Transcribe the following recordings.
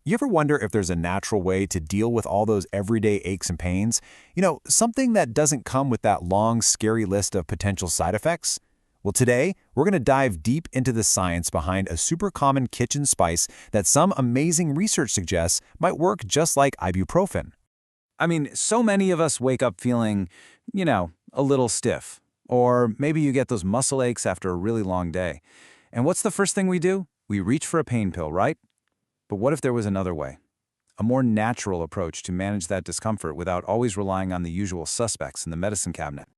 You ever wonder if there's a natural way to deal with all those everyday aches and pains? Something that doesn't come with that long, scary list of potential side effects? Well, today, we're going to dive deep into the science behind a super common kitchen spice that some amazing research suggests might work just like ibuprofen. I mean, so many of us wake up feeling, a little stiff. Or maybe you get those muscle aches after a really long day. And what's the first thing we do? We reach for a pain pill, right? But what if there was another way? A more natural approach to manage that discomfort without always relying on the usual suspects in the medicine cabinet.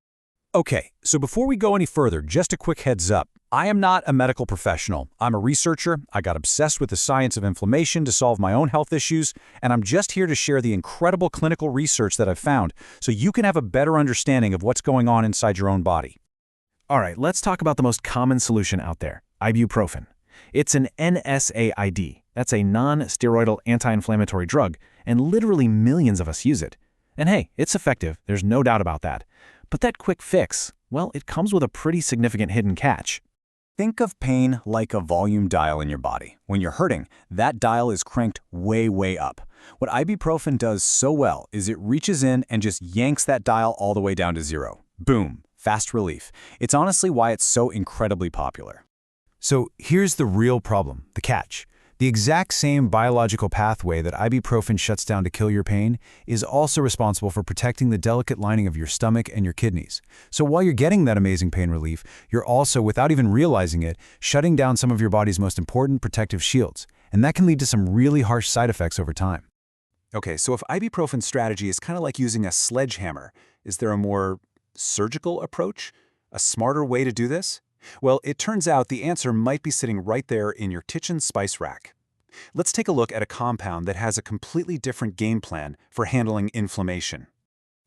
Okay, so before we go any further, just a quick heads up. I am not a medical professional. I'm a researcher. I got obsessed with the science of inflammation to solve my own health issues, and I'm just here to share the incredible clinical research that I've found so you can have a better understanding of what's going on inside your own body. All right, let's talk about the most common solution out there, ibuprofen. It's an NSAID. That's a non-steroidal anti-inflammatory drug, and literally millions of us use it. And hey, it's effective, there's no doubt about that. But that quick fix, well, it comes with a pretty significant hidden catch. Think of pain like a volume dial in your body. When you're hurting, that dial is cranked way, way up. What ibuprofen does so well is it reaches in and just yanks that dial all the way down to zero. Boom, fast relief. It's honestly why it's so incredibly popular. So here's the real problem, the catch. The exact same biological pathway that ibuprofen shuts down to kill your pain is also responsible for protecting the delicate lining of your stomach and your kidneys. So while you're getting that amazing pain relief, you're also, without even realizing it, shutting down some of your body's most important protective shields. And that can lead to some really harsh side effects over time. Okay, so if ibuprofen strategy is kind of like using a sledgehammer, is there a more surgical approach? A smarter way to do this? Well, it turns out the answer might be sitting right there in your kitchen spice rack. Let's take a look at a compound that has a completely different game plan for handling inflammation.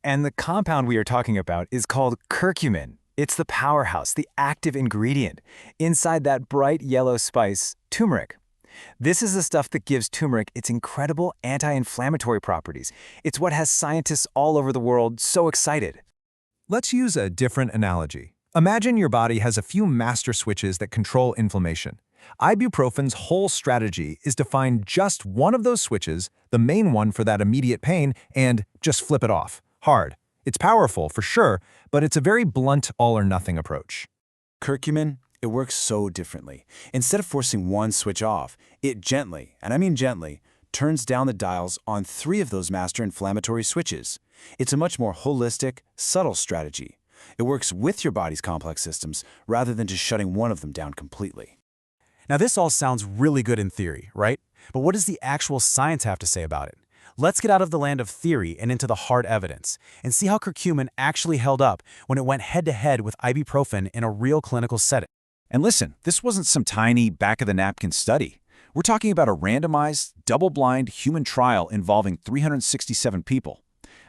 And the compound we are talking about is called curcumin. It's the powerhouse, the active ingredient. Inside that bright yellow spice, turmeric. This is the stuff that gives turmeric its incredible anti-inflammatory properties. It's what has scientists all over the world so excited. Let's use a different analogy. Imagine your body has a few master switches that control inflammation. Ibuprofen's whole strategy is to find just one of those switches, the main one for that immediate pain, and just flip it off. Hard. It's powerful, for sure, but it's a very blunt all-or-nothing approach. Curcumin, it works so differently. Instead of forcing one switch off, it gently, and I mean gently, turns down the dials on 3 of those master inflammatory switches. It's a much more holistic, subtle strategy. It works with your body's complex systems rather than just shutting one of them down completely. Now this all sounds really good in theory, right? But what does the actual science have to say about it? Let's get out of the land of theory and into the hard evidence, and see how curcumin actually held up when it went head-to-head with ibuprofen in a real clinical setting. And listen, this wasn't some tiny back-of-the-napkin study. We're talking about a randomized, double-blind human trial involving 367 people.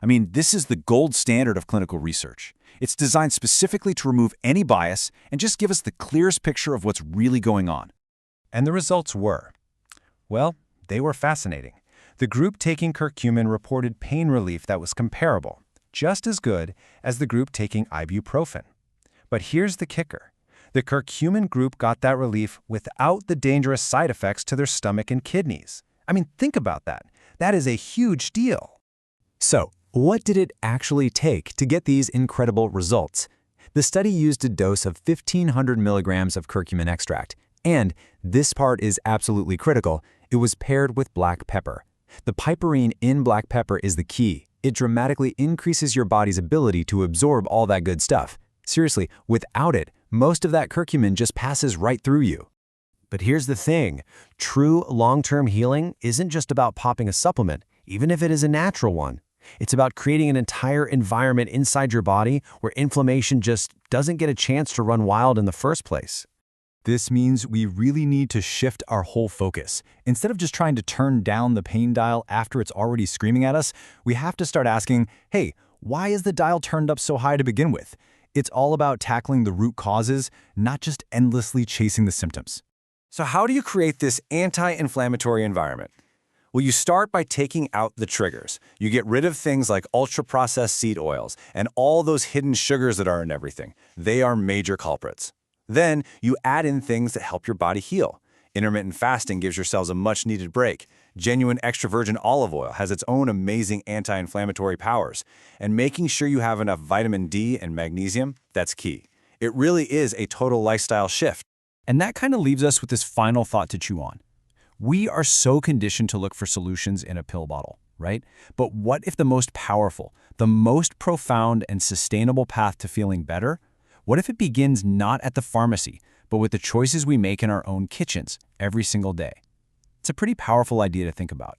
I mean, this is the gold standard of clinical research. It's designed specifically to remove any bias and just give us the clearest picture of what's really going on. And the results were, well, they were fascinating. The group taking curcumin reported pain relief that was comparable, just as good as the group taking ibuprofen. But here's the kicker. The curcumin group got that relief without the dangerous side effects to their stomach and kidneys. I mean, think about that. That is a huge deal. So, what did it actually take to get these incredible results? The study used a dose of 1,500 milligrams of curcumin extract, and this part is absolutely critical, it was paired with black pepper. The piperine in black pepper is the key. It dramatically increases your body's ability to absorb all that good stuff. Seriously, without it, most of that curcumin just passes right through you. But here's the thing, true long-term healing isn't just about popping a supplement, even if it is a natural one. It's about creating an entire environment inside your body where inflammation just doesn't get a chance to run wild in the first place. This means we really need to shift our whole focus. Instead of just trying to turn down the pain dial after it's already screaming at us, we have to start asking, hey, why is the dial turned up so high to begin with? It's all about tackling the root causes, not just endlessly chasing the symptoms. So how do you create this anti-inflammatory environment? Well, you start by taking out the triggers. You get rid of things like ultra-processed seed oils and all those hidden sugars that are in everything. They are major culprits. Then you add in things that help your body heal. Intermittent fasting gives your cells a much-needed break. Genuine extra virgin olive oil has its own amazing anti-inflammatory powers, and making sure you have enough vitamin D and magnesium, that's key. It really is a total lifestyle shift. And that kind of leaves us with this final thought to chew on. We are so conditioned to look for solutions in a pill bottle, right? But what if the most powerful, the most profound and sustainable path to feeling better? What if it begins not at the pharmacy, but with the choices we make in our own kitchens every single day? It's a pretty powerful idea to think about.